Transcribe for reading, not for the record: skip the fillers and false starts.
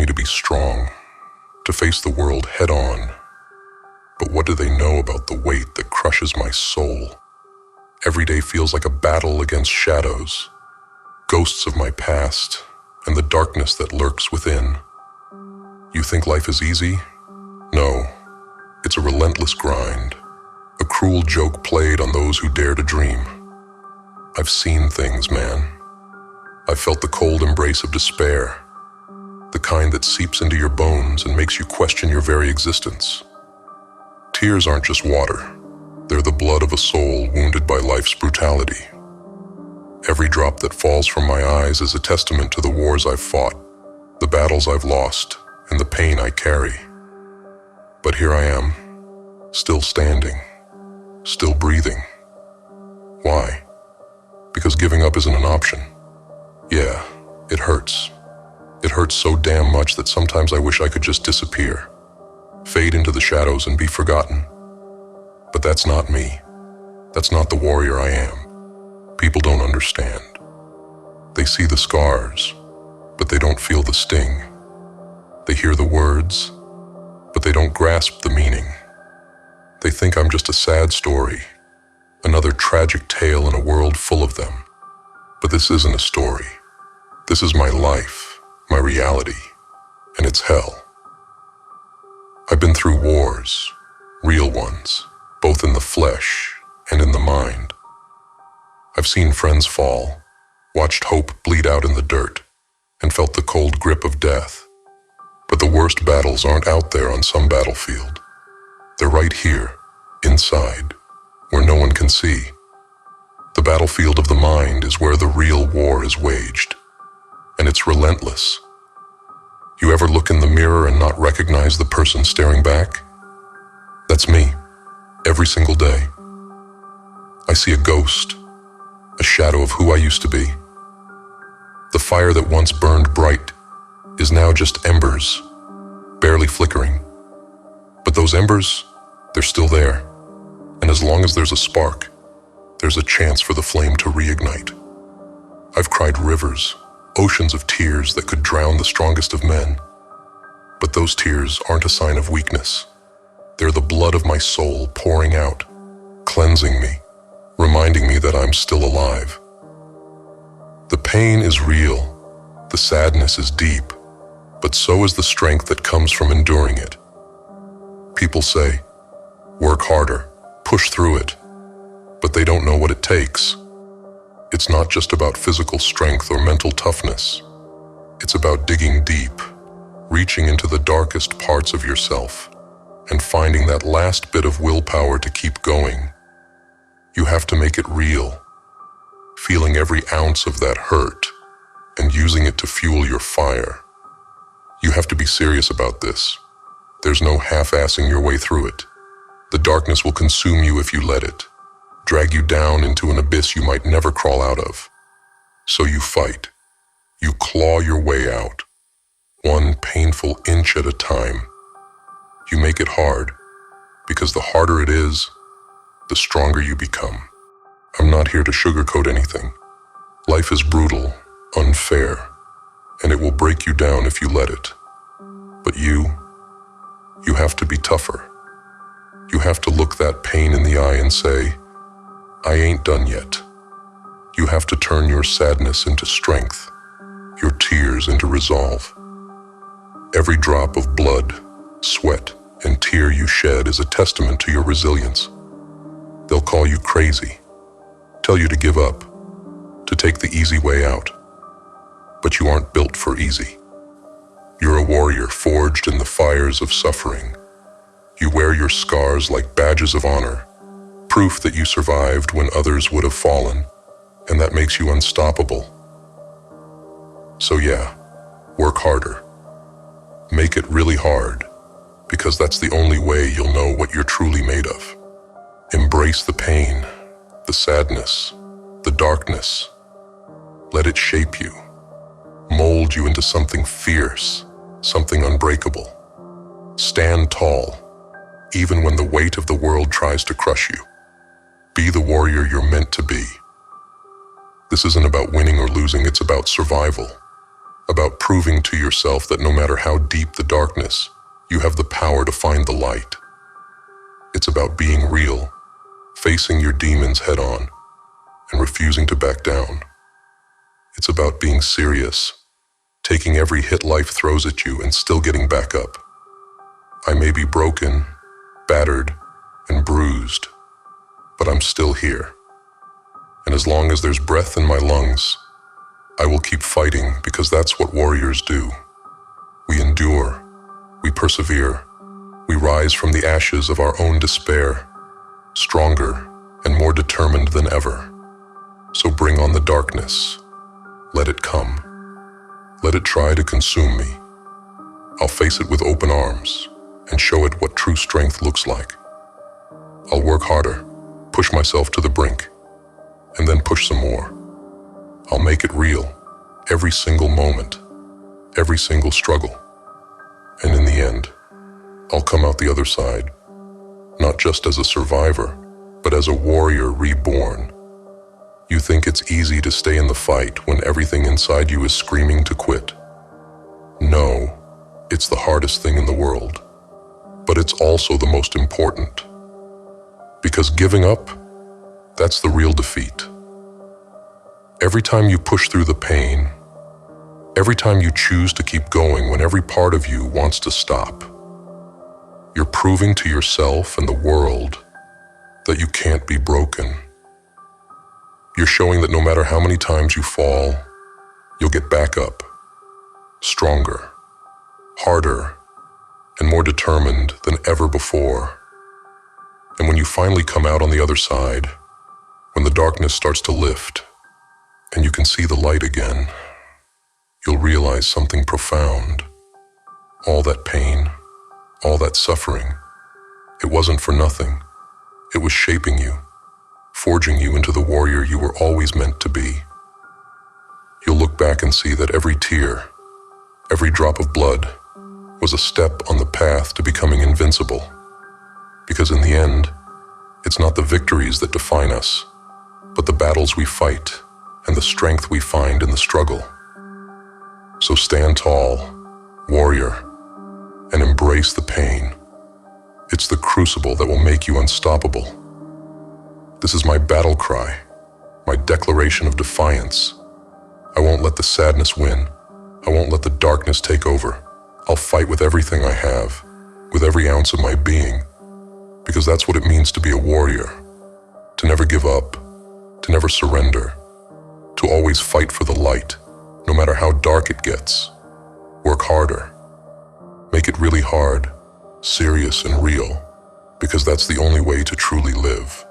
me to be strong, to face the world head on. But what do they know about the weight that crushes my soul? Every day feels like a battle against shadows, ghosts of my past, and the darkness that lurks within. You think life is easy? No, it's a relentless grind, a cruel joke played on those who dare to dream. I've seen things, man. I've felt the cold embrace of despair, the kind that seeps into your bones and makes you question your very existence. Tears aren't just water. They're the blood of a soul wounded by life's brutality. Every drop that falls from my eyes is a testament to the wars I've fought, the battles I've lost, and the pain I carry. But here I am, still standing, still breathing. Why? Because giving up isn't an option. Yeah, it hurts. It hurts so damn much that sometimes I wish I could just disappear, fade into the shadows and be forgotten. But that's not me. That's not the warrior I am. People don't understand. They see the scars, but they don't feel the sting. They hear the words, but they don't grasp the meaning. They think I'm just a sad story, another tragic tale in a world full of them. But this isn't a story. This is my life, my reality, and it's hell. I've been through wars, real ones, both in the flesh and in the mind. I've seen friends fall, watched hope bleed out in the dirt, and felt the cold grip of death. But the worst battles aren't out there on some battlefield. They're right here, inside, where no one can see. The battlefield of the mind is where the real war is waged, and it's relentless. You ever look in the mirror and not recognize the person staring back? That's me, every single day. I see a ghost, a shadow of who I used to be. The fire that once burned bright is now just embers, barely flickering. But those embers, they're still there. And as long as there's a spark, there's a chance for the flame to reignite. I've cried rivers, oceans of tears that could drown the strongest of men. But those tears aren't a sign of weakness. They're the blood of my soul pouring out, cleansing me, reminding me that I'm still alive. The pain is real, the sadness is deep, but so is the strength that comes from enduring it. People say, work harder, push through it, but they don't know what it takes. It's not just about physical strength or mental toughness. It's about digging deep, reaching into the darkest parts of yourself, and finding that last bit of willpower to keep going. You have to make it real, feeling every ounce of that hurt, and using it to fuel your fire. You have to be serious about this. There's no half-assing your way through it. The darkness will consume you if you let it, drag you down into an abyss you might never crawl out of. So you fight. You claw your way out, one painful inch at a time. You make it hard, because the harder it is, the stronger you become. I'm not here to sugarcoat anything. Life is brutal, unfair, and it will break you down if you let it. But you have to be tougher. You have to look that pain in the eye and say, I ain't done yet. You have to turn your sadness into strength, your tears into resolve. Every drop of blood, sweat, and tear you shed is a testament to your resilience. They'll call you crazy, tell you to give up, to take the easy way out. But you aren't built for easy. You're a warrior forged in the fires of suffering. You wear your scars like badges of honor, proof that you survived when others would have fallen, and that makes you unstoppable. So yeah, work harder. Make it really hard, because that's the only way you'll know what you're truly made of. Embrace the pain, the sadness, the darkness. Let it shape you, mold you into something fierce, something unbreakable. Stand tall, even when the weight of the world tries to crush you. Be the warrior you're meant to be. This isn't about winning or losing, it's about survival. about proving to yourself that no matter how deep the darkness, you have the power to find the light. It's about being real, facing your demons head on, and refusing to back down. It's about being serious, taking every hit life throws at you and still getting back up. I may be broken, battered, and bruised, but I'm still here. And as long as there's breath in my lungs, I will keep fighting because that's what warriors do. We endure, we persevere, we rise from the ashes of our own despair, stronger and more determined than ever. So bring on the darkness. Let it come. Let it try to consume me. I'll face it with open arms and show it what true strength looks like. I'll work harder, push myself to the brink, and then push some more. I'll make it real, every single moment, every single struggle. And in the end, I'll come out the other side, not just as a survivor, but as a warrior reborn. You think it's easy to stay in the fight when everything inside you is screaming to quit. No, it's the hardest thing in the world, but it's also the most important. Because giving up, that's the real defeat. Every time you push through the pain, every time you choose to keep going when every part of you wants to stop, you're proving to yourself and the world that you can't be broken. You're showing that no matter how many times you fall, you'll get back up, stronger, harder, and more determined than ever before. And when you finally come out on the other side, when the darkness starts to lift, and you can see the light again, you'll realize something profound. All that pain, all that suffering, it wasn't for nothing. It was shaping you, forging you into the warrior you were always meant to be. You'll look back and see that every tear, every drop of blood, was a step on the path to becoming invincible. Because in the end, it's not the victories that define us, but the battles we fight and the strength we find in the struggle. So stand tall, warrior, and embrace the pain. It's the crucible that will make you unstoppable. This is my battle cry, my declaration of defiance. I won't let the sadness win. I won't let the darkness take over. I'll fight with everything I have, with every ounce of my being, because that's what it means to be a warrior. To never give up, to never surrender, to always fight for the light, no matter how dark it gets. Work harder. Make it really hard, serious and real, because that's the only way to truly live.